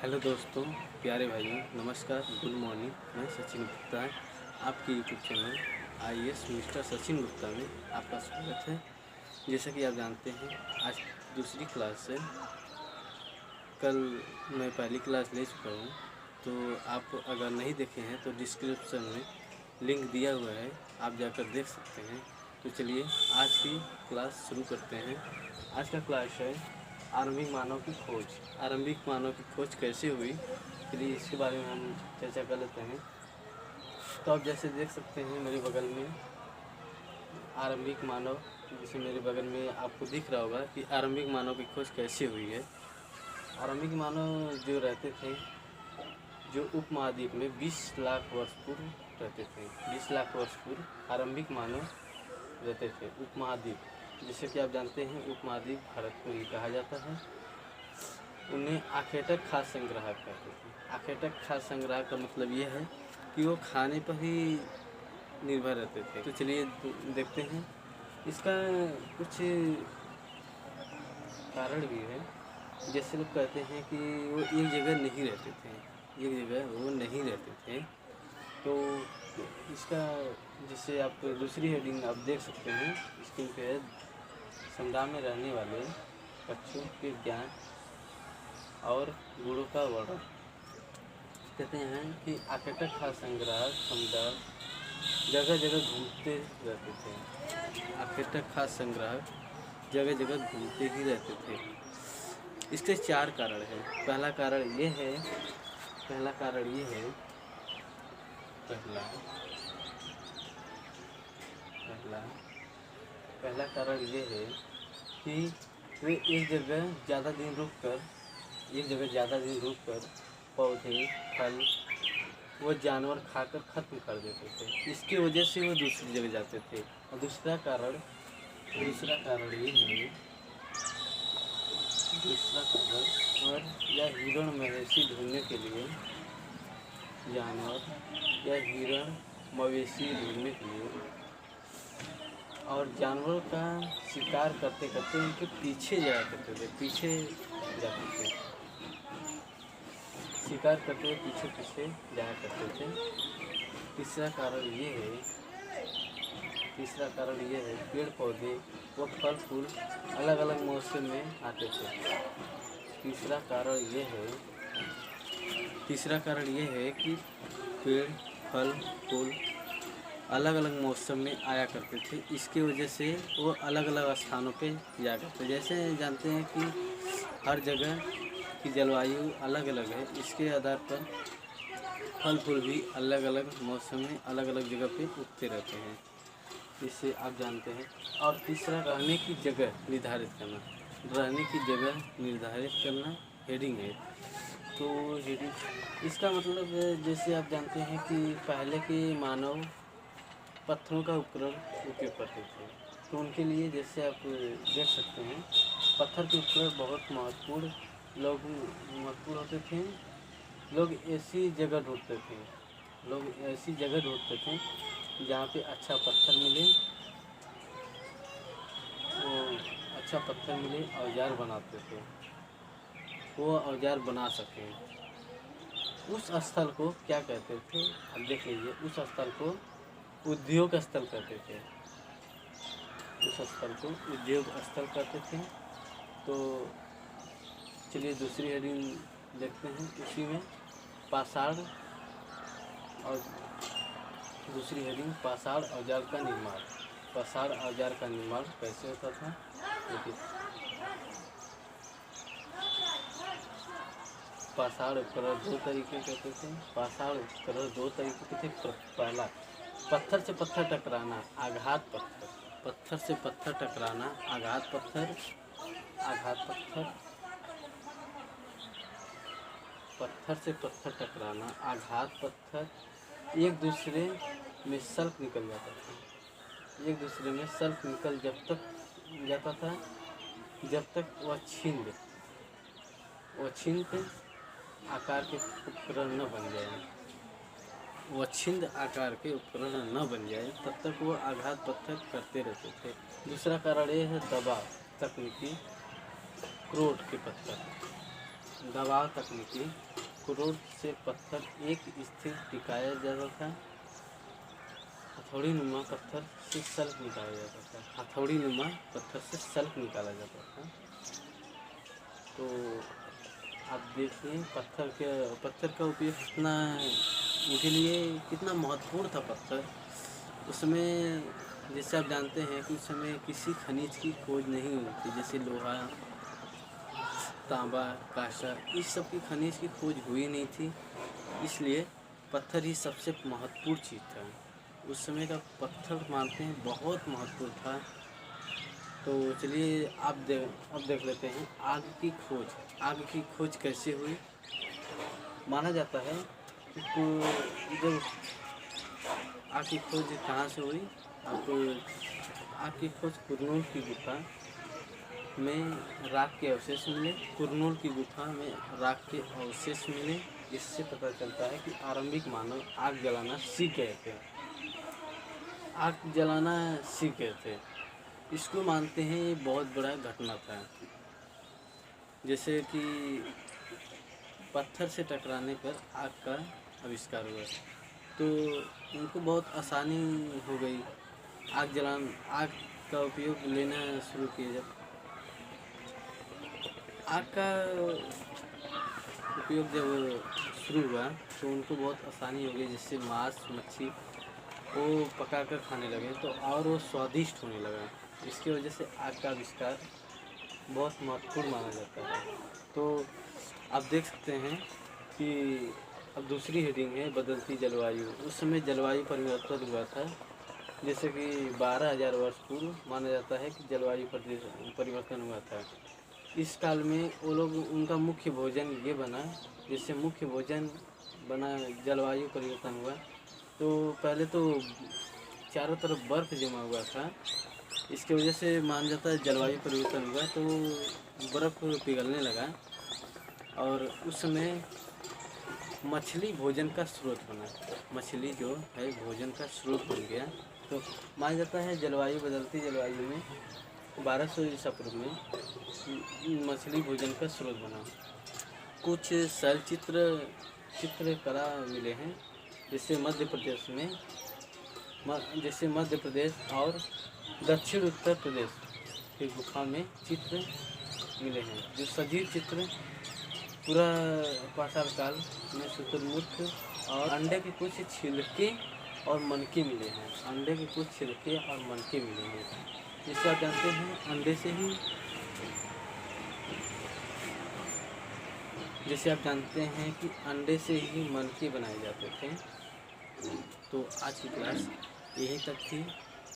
Hello दोस्तों, प्यारे भाइयों, नमस्कार, गुड मॉर्निंग। मैं सचिन गुप्ता है। आपके YouTube channel IAS mister Sachin Gupta में आपका स्वागत है। जैसा कि आप जानते हैं, आज दूसरी क्लास है। कल मैं पहली क्लास ले चुका हूँ, तो आप अगर नहीं देखे हैं तो डिस्क्रिप्शन में लिंक दिया हुआ है, आप जाकर देख सकते हैं। तो चलिए आज की क्लास शुरू करते हैं। आज का क्लास है आरंभिक मानव की खोज। आरंभिक मानव की खोज कैसे हुई, चलिए इसके बारे में हम चर्चा कर लेते हैं। तो आप जैसे देख सकते हैं मेरे बगल में आरंभिक मानव, जैसे मेरे बगल में आपको दिख रहा होगा कि आरंभिक मानव की खोज कैसे हुई है। आरंभिक मानव जो रहते थे, जो उपमहाद्वीप में 20 लाख वर्ष पूर्व रहते थे। 20 लाख वर्ष पूर्व आरंभिक मानव रहते थे उपमहाद्वीप। जैसे कि आप जानते हैं उपमहाद्वीप भारत को ही कहा जाता है। उन्हें आखेटक खाद्य संग्राहक कहते थे। आखेटक खाद्य संग्राहक का मतलब यह है कि वो खाने पर ही निर्भर रहते थे। तो चलिए देखते हैं, इसका कुछ कारण भी है। जैसे लोग कहते हैं कि वो एक जगह नहीं रहते थे, एक जगह वो नहीं रहते थे। तो इसका, जैसे आप दूसरी हेडिंग आप देख सकते हैं स्क्रीन पे है, समुद्र में रहने वाले पक्षियों के ज्ञान और गुणों का वर्णन। कहते हैं कि आखेटक खाद्य संग्राहक समुदाय जगह जगह घूमते रहते थे। आखेटक खाद्य संग्राहक जगह जगह घूमते ही रहते थे। इसके 4 कारण हैं। पहला कारण ये है पहला कारण ये है पहला पहला पहला कारण ये है कि वे एक जगह ज़्यादा दिन रुक कर पौधे, फल वो जानवर खाकर ख़त्म कर देते थे। इसकी वजह से वो दूसरी जगह जाते थे। और दूसरा कारण और या हिरण मवेशी ढूंढने के लिए जानवर या हिरण मवेशी ढूंढने के लिए और जानवरों का शिकार करते करते उनके पीछे जाया करते थे, शिकार करते हुए पीछे जाया करते थे। तीसरा कारण ये है पेड़ पौधे व फल फूल अलग अलग मौसम में आते थे। तीसरा कारण ये है कि पेड़ फल फूल अलग अलग मौसम में आया करते थे। इसकी वजह से वो अलग अलग स्थानों पे जाया करते। जैसे जानते हैं कि हर जगह की जलवायु अलग अलग है, इसके आधार पर फल फूल भी अलग अलग मौसम में अलग अलग जगह पे उगते रहते हैं, इससे आप जानते हैं। और तीसरा रहने की जगह निर्धारित करना हेडिंग है। तो हेडिंग इसका मतलब जैसे आप जानते हैं कि पहले के मानव पत्थरों का उपयोग करते थे। तो उनके लिए जैसे आप देख सकते हैं पत्थर के उपकरण बहुत महत्वपूर्ण होते थे। लोग ऐसी जगह ढूंढते थे जहाँ पे अच्छा पत्थर मिले, औजार बनाते थे, वो औजार बना सकें। उस स्थल को क्या कहते थे, अब देख लीजिए। उस स्थल को उद्योग स्थल कहते थे। तो चलिए दूसरी हेडिंग देखते हैं। उसी में पाषाण औजार का निर्माण। पाषाण औजार का निर्माण कैसे होता था, देखिए। पाषाण उपकरण 2 तरीके के थे। पहला, पत्थर से पत्थर टकराना, आघात पत्थर। पत्थर से पत्थर टकराना, आघात पत्थर। पत्थर से पत्थर टकराना, आघात पत्थर एक दूसरे में सल्फ निकल जाता था। जाता था जब तक वह छिंद आकार के उपकरण न बन जाए, तब तक वो आघात पत्थर करते रहते थे। दूसरा कारण ये है दबाव तकनीकी। क्रोट के पत्थर, दबाव तकनीकी अखरोट से पत्थर एक स्थिर टिकाया जाता था। हथौड़ी नुमा पत्थर से सल्फ निकाला जाता था। हथौड़ी नुमा पत्थर से सल्फ निकाला जाता था। तो आप देखिए पत्थर का उपयोग कितना उनके लिए कितना महत्वपूर्ण था पत्थर। उस समय जैसे आप जानते हैं कि उस समय किसी खनिज की खोज नहीं हुई थी, जैसे लोहा, तांबा, कांसा, इस सब की खनिज की खोज हुई नहीं थी, इसलिए पत्थर ही सबसे महत्वपूर्ण चीज़ था। उस समय का पत्थर मानते हैं बहुत महत्वपूर्ण था। तो चलिए अब देख लेते हैं आग की खोज। आग की खोज कैसे हुई? माना जाता है कि जब आग की खोज कहाँ से हुई? आग की खोज कुरनूल की गुफा में राख के अवशेष मिले। कुरनूल की गुफा में राख के अवशेष मिले। इससे पता चलता है कि आरंभिक मानव आग जलाना सीख गए थे। आग जलाना सीख गए थे, इसको मानते हैं ये बहुत बड़ा घटना था। जैसे कि पत्थर से टकराने पर आग का आविष्कार हुआ, तो उनको बहुत आसानी हो गई। आग का उपयोग लेना शुरू किया। जब आग का उपयोग जब शुरू हुआ तो उनको बहुत आसानी हो गई। जैसे मांस मच्छी वो पका कर खाने लगे तो और वो स्वादिष्ट होने लगा। इसकी वजह से आग का आविष्कार बहुत महत्वपूर्ण माना जाता है। तो आप देख सकते हैं कि अब दूसरी हेडिंग है बदलती जलवायु। उस समय जलवायु परिवर्तन हुआ था। जैसे कि 12,000 वर्ष पूर्व माना जाता है कि जलवायु परिवर्तन हुआ था। इस काल में वो लोग उनका मुख्य भोजन ये बना, जिससे मुख्य भोजन बना जलवायु परिवर्तन हुआ। तो पहले तो चारों तरफ बर्फ़ जमा हुआ था, इसकी वजह से मान जाता है जलवायु परिवर्तन हुआ। तो बर्फ़ पिघलने लगा और उस समय मछली भोजन का स्रोत बना। मछली जो है भोजन का स्रोत बन गया। तो माना जाता है बदलती जलवायु में 1200 ईसा पूर्व में मछली भोजन का स्रोत बना। कुछ शैल चित्रकला मिले हैं, जैसे मध्य प्रदेश और दक्षिण उत्तर प्रदेश की गुफा में चित्र मिले हैं, जो सजीव चित्र पूरा पाषाण काल में शुतुरमुर्ग और अंडे के कुछ छिलके और मनके मिले हैं। अंडे के कुछ छिलके और मनके मिले हैं, जिससे आप जानते हैं अंडे से ही, जैसे आप जानते हैं कि अंडे से ही मनके बनाए जाते थे। तो आज की क्लास यहीं तक थी।